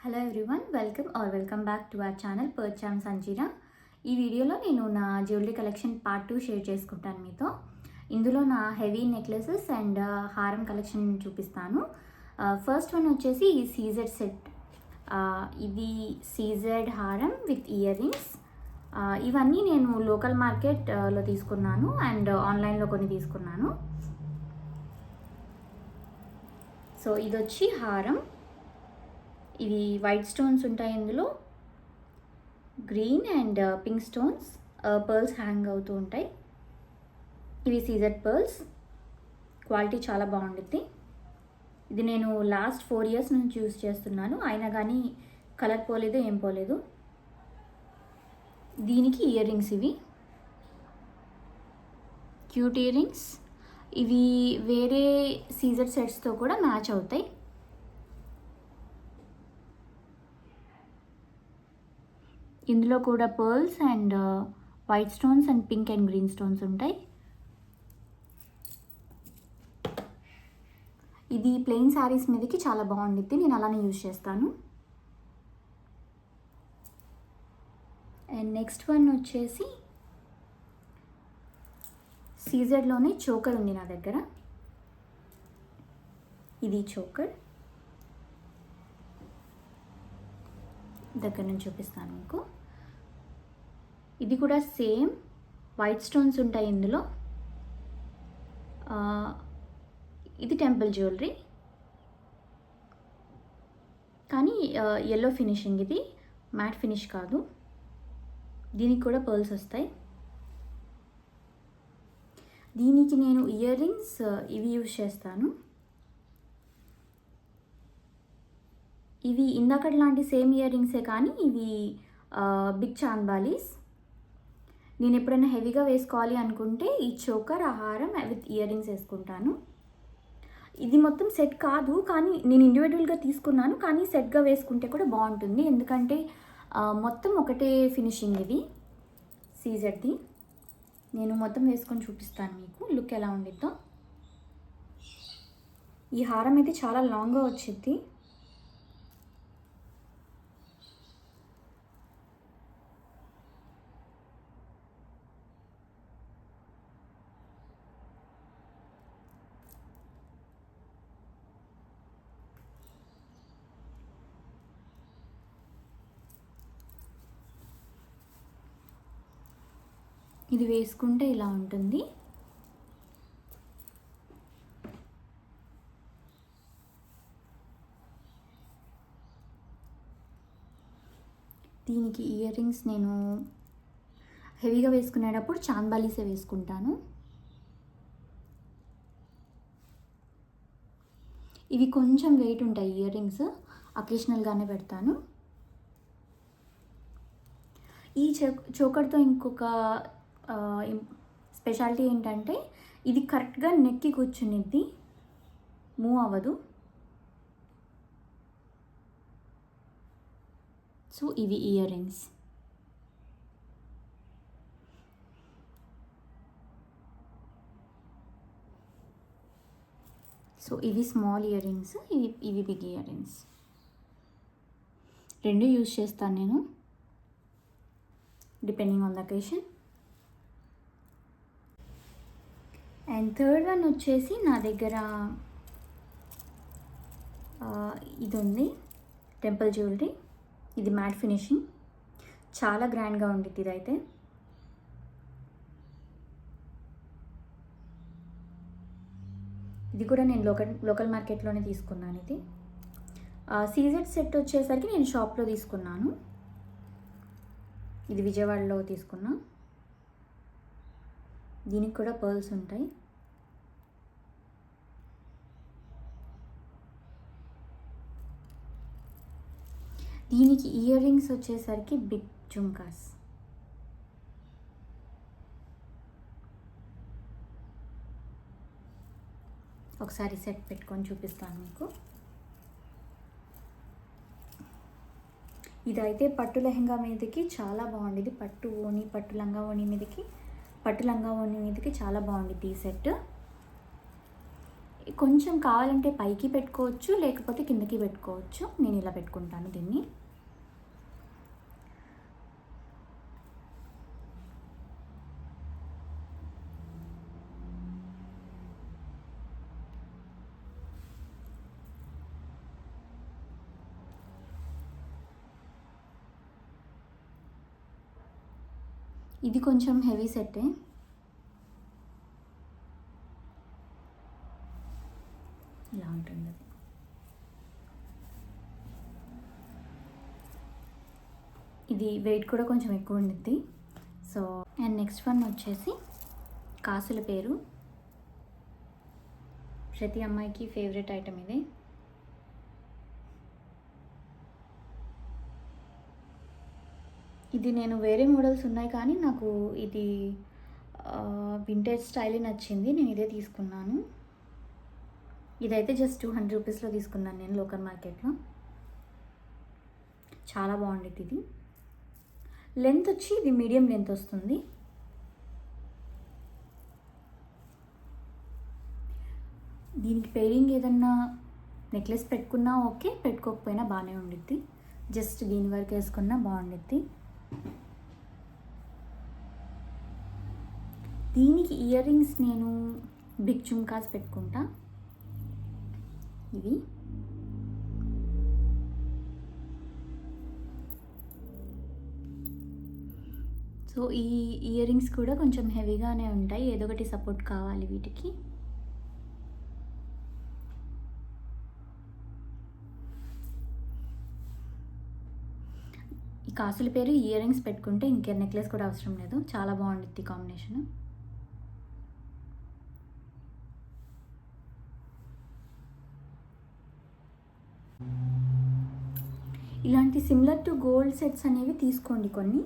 Hello everyone, welcome back to our channel పర్చామ్ సంజీరా. ఈ వీడియోలో నేను నా జ్యువెలరీ కలెక్షన్ పార్ట్ 2 షేర్ చేసుకుంటాను మీతో. ఇందులో నా హెవీ నెక్లెసెస్ అండ్ హారం కలెక్షన్ చూపిస్తాను. ఫస్ట్ వన్ వచ్చేసి సీజెడ్ సెట్. ఇది సీజెడ్ హారం విత్ ఇయర్ రింగ్స్. ఇవన్నీ నేను లోకల్ మార్కెట్లో తీసుకున్నాను అండ్ ఆన్లైన్లో కొన్ని తీసుకున్నాను. సో ఇది వచ్చి హారం. ఇవి వైట్ స్టోన్స్ ఉంటాయి, ఇందులో green and pink stones, pearls hang అవుతూ ఉంటాయి. ఇవి సీజెడ్ పర్ల్స్, క్వాలిటీ చాలా బాగుంటుంది. ఇది నేను లాస్ట్ 4 years నుంచి యూస్ చేస్తున్నాను, అయినా కానీ కలర్ పోలేదు, ఏం పోలేదు. దీనికి ఇయర్ రింగ్స్, ఇవి క్యూట్ ఇయర్ రింగ్స్. ఇవి వేరే సీజెడ్ సెట్స్తో కూడా మ్యాచ్ అవుతాయి. ఇందులో కూడా pearls and white stones and pink and green stones ఉంటాయి. ఇది ప్లెయిన్ శారీస్ మీదకి చాలా బాగుంటుంది, నేను అలానే యూజ్ చేస్తాను. అండ్ నెక్స్ట్ వన్ వచ్చేసి సీజెడ్లోనే చోకర్ ఉంది నా దగ్గర. ఇది చోకర్, దగ్గర నుంచి చూపిస్తాను మీకు. ఇది కూడా సేమ్ వైట్ స్టోన్స్ ఉంటాయి ఇందులో. ఇది టెంపుల్ జ్యువెలరీ, కానీ ఎల్లో ఫినిషింగ్, ఇది మ్యాట్ ఫినిష్ కాదు. దీనికి కూడా పర్ల్స్ వస్తాయి. దీనికి నేను ఇయర్ రింగ్స్ ఇవి యూజ్ చేస్తాను. ఇవి ఇందాకటి లాంటి సేమ్ ఇయర్ రింగ్సే, కానీ ఇవి బిగ్ చాంద్బాలీస్. నేను ఎప్పుడైనా హెవీగా వేసుకోవాలి అనుకుంటే ఈ చోకర్, హారం విత్ ఇయర్ రింగ్స్ వేసుకుంటాను. ఇది మొత్తం సెట్ కాదు, కానీ నేను ఇండివిజువల్గా తీసుకున్నాను, కానీ సెట్గా వేసుకుంటే కూడా బాగుంటుంది. ఎందుకంటే మొత్తం ఒకటే ఫినిషింగ్. ఇది సీజెడ్ది. నేను మొత్తం వేసుకొని చూపిస్తాను మీకు, లుక్ ఎలా ఉండిద్దో. ఈ హారం అయితే చాలా లాంగ్గా వచ్చింది. ఇది వేసుకుంటే ఇలా ఉంటుంది. దీనికి ఇయర్ రింగ్స్ నేను హెవీగా వేసుకునేటప్పుడు చాంద్బాలీసే వేసుకుంటాను. ఇవి కొంచెం వెయిట్ ఉంటాయి ఇయర్ రింగ్స్, అకేషనల్గానే పెడతాను. ఈ చోకర్తో ఇంకొక స్పెషాలిటీ ఏంటంటే ఇది కరెక్ట్గా నెక్కి కూర్చునిద్ది, మూవ్ అవ్వదు. సో ఇవి ఇయర్ రింగ్స్. సో ఇవి స్మాల్ ఇయర్ రింగ్స్, ఇవి బిగ్ ఇయర్ రింగ్స్. రెండు యూజ్ చేస్తాను నేను, depending on the occasion. And third one వచ్చేసి నా దగ్గర ఇది ఉంది, టెంపుల్ జ్యువెలరీ. ఇది మ్యాట్ ఫినిషింగ్, చాలా గ్రాండ్గా ఉండిద్ది. ఇదైతే ఇది కూడా నేను లోకల్ మార్కెట్లోనే తీసుకున్నాను. ఇది సీజెడ్ సెట్ వచ్చేసరికి నేను షాప్లో తీసుకున్నాను. ఇది విజయవాడలో తీసుకున్నా. దీనికి కూడా పర్ల్స్ ఉంటాయి. దీనికి ఇయర్ రింగ్స్ వచ్చేసరికి బిగ్ జుమ్కాస్. ఒకసారి సెట్ పెట్టుకొని చూపిస్తాను మీకు. ఇదైతే పట్టు లెహంగా మీదకి చాలా బాగుండేది. పట్టు లంగా ఓణి మీదకి చాలా బాగుండేది ఈ సెట్. కొంచెం కావాలంటే పైకి పెట్టుకోవచ్చు, లేకపోతే కిందకి పెట్టుకోవచ్చు. నేను ఇలా పెట్టుకుంటాను దీన్ని. ఇది కొంచెం హెవీ సెట్టే. ఇలా ఉంటుంది అది. ఇది వెయిట్ కూడా కొంచెం ఎక్కువ ఉండిద్ది. సో అండ్ నెక్స్ట్ వన్ వచ్చేసి కాసుల పేరు. ప్రతి అమ్మాయికి ఫేవరెట్ ఐటమ్ ఇది. ఇది నేను వేరే మోడల్స్ ఉన్నాయి కానీ నాకు ఇది వింటేజ్ స్టైలే నచ్చింది. నేను ఇదే తీసుకున్నాను. ఇదైతే జస్ట్ 200 రూపీస్లో తీసుకున్నాను నేను లోకల్ మార్కెట్లో. చాలా బాగుండేది ఇది. లెంత్ వచ్చి ఇది మీడియం లెంత్ వస్తుంది. దీనికి పేరింగ్ ఏదన్నా నెక్లెస్ పెట్టుకున్నా ఓకే, పెట్టుకోకపోయినా బాగానే ఉండిద్ది. జస్ట్ దీని వరకు వేసుకున్నా బాగుండిద్ది. దీనికి ఇయర్ రింగ్స్ నేను బిగ్ చుమ్కాస్ పెట్టుకుంటా. ఇవి సో ఈ ఇయర్ రింగ్స్ కూడా కొంచెం హెవీగానే ఉంటాయి. ఏదో ఒకటి సపోర్ట్ కావాలి వీటికి. ఈ కాసుల పేరు ఇయర్ రింగ్స్ పెట్టుకుంటే ఇంకే నెక్లెస్ కూడా అవసరం లేదు. చాలా బాగుంటుంది కాంబినేషన్. ఇలాంటి సిమిలర్ టు గోల్డ్ సెట్స్ అనేవి తీసుకోండి కొన్ని.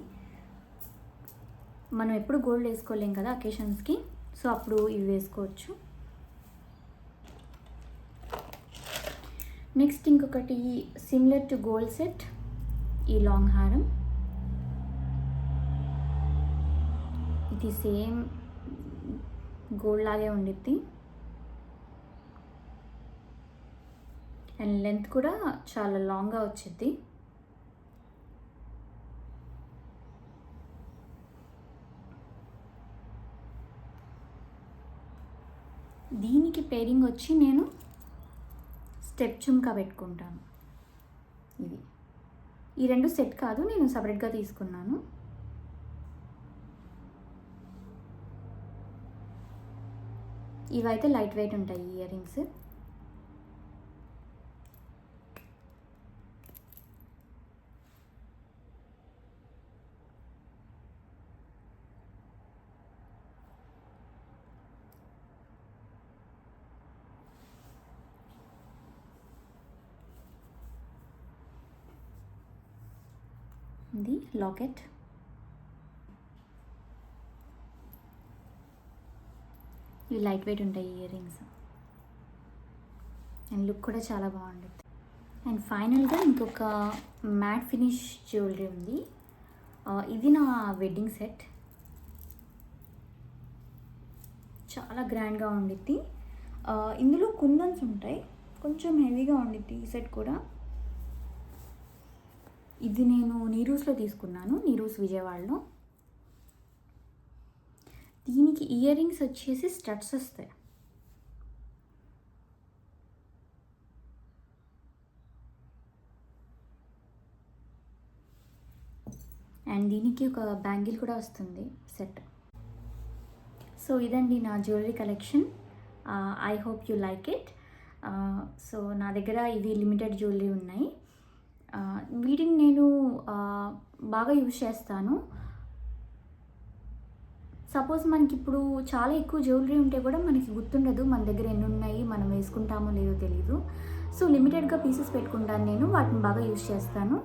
మనం ఎప్పుడు గోల్డ్ వేసుకోలేం కదా అకేషన్స్కి, సో అప్పుడు ఇవి వేసుకోవచ్చు. నెక్స్ట్ ఇంకొకటి సిమిలర్ టు గోల్డ్ సెట్, ఈ లాంగ్ హారం. ఇది సేమ్ గోల్డ్ లాగే ఉండిద్ది అండ్ లెంత్ కూడా చాలా లాంగ్గా వచ్చింది. దీనికి పేరింగ్ వచ్చి నేను స్టెప్ చుమ్కా పెట్టుకుంటాను. ఇది ఈ రెండు సెట్ కాదు, నేను సపరేట్గా తీసుకున్నాను. ఇవైతే లైట్ వెయిట్ ఉంటాయి ఇయర్ రింగ్స్. ఇది లాకెట్. ఇవి లైట్ వెయిట్ ఉంటాయి ఇయర్ రింగ్స్ అండ్ లుక్ కూడా చాలా బాగుంటుంది. అండ్ ఫైనల్గా ఇంకొక మ్యాట్ ఫినిష్ జ్యువెలరీ ఉంది. ఇది నా వెడ్డింగ్ సెట్. చాలా గ్రాండ్గా ఉండిద్ది. ఇందులో కుందన్స్ ఉంటాయి, కొంచెం హెవీగా ఉండిద్ది ఈ సెట్ కూడా. ఇది నేను నీరూస్లో తీసుకున్నాను, నీరూస్ విజయవాడలో. దీనికి ఇయర్ రింగ్స్ వచ్చేసి స్టడ్స్ వస్తాయి. అండ్ దీనికి ఒక బ్యాంగిల్ కూడా వస్తుంది సెట్. సో ఇదండి నా jewellery collection. I hope you like it. So నా దగ్గర ఇవి లిమిటెడ్ జ్యువెలరీ ఉన్నాయి. వీటిని నేను బాగా యూజ్ చేస్తాను. సపోజ్ మనకి ఇప్పుడు చాలా ఎక్కువ జ్యువెలరీ ఉంటే కూడా మనకి గుర్తుండదు మన దగ్గర ఎన్ని ఉన్నాయి, మనం వేసుకుంటామో లేదో తెలీదు. సో లిమిటెడ్గా పీసెస్ పెట్టుకుంటాను నేను, వాటిని బాగా యూజ్ చేస్తాను.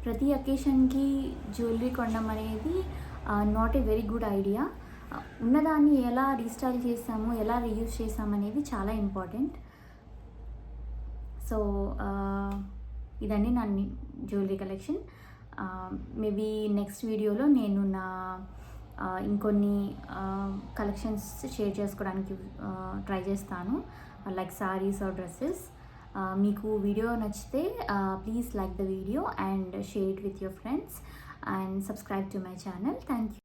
ప్రతి అకేషన్కి జ్యువెలరీ కొనడం అనేది not a very good idea. ఉన్నదాన్ని ఎలా రీస్టైల్ చేసాము, ఎలా రీయూజ్ చేసాము అనేది చాలా ఇంపార్టెంట్. సో ఇదండి నా జ్యువెలరీ కలెక్షన్. మేబీ నెక్స్ట్ వీడియోలో నేను నా ఇంకొన్ని కలెక్షన్స్ షేర్ చేసుకోవడానికి ట్రై చేస్తాను, లైక్ సారీస్ ఆర్ డ్రెస్సెస్. మీకు వీడియో నచ్చితే please like the video and share it with your friends and subscribe to my channel. Thank you.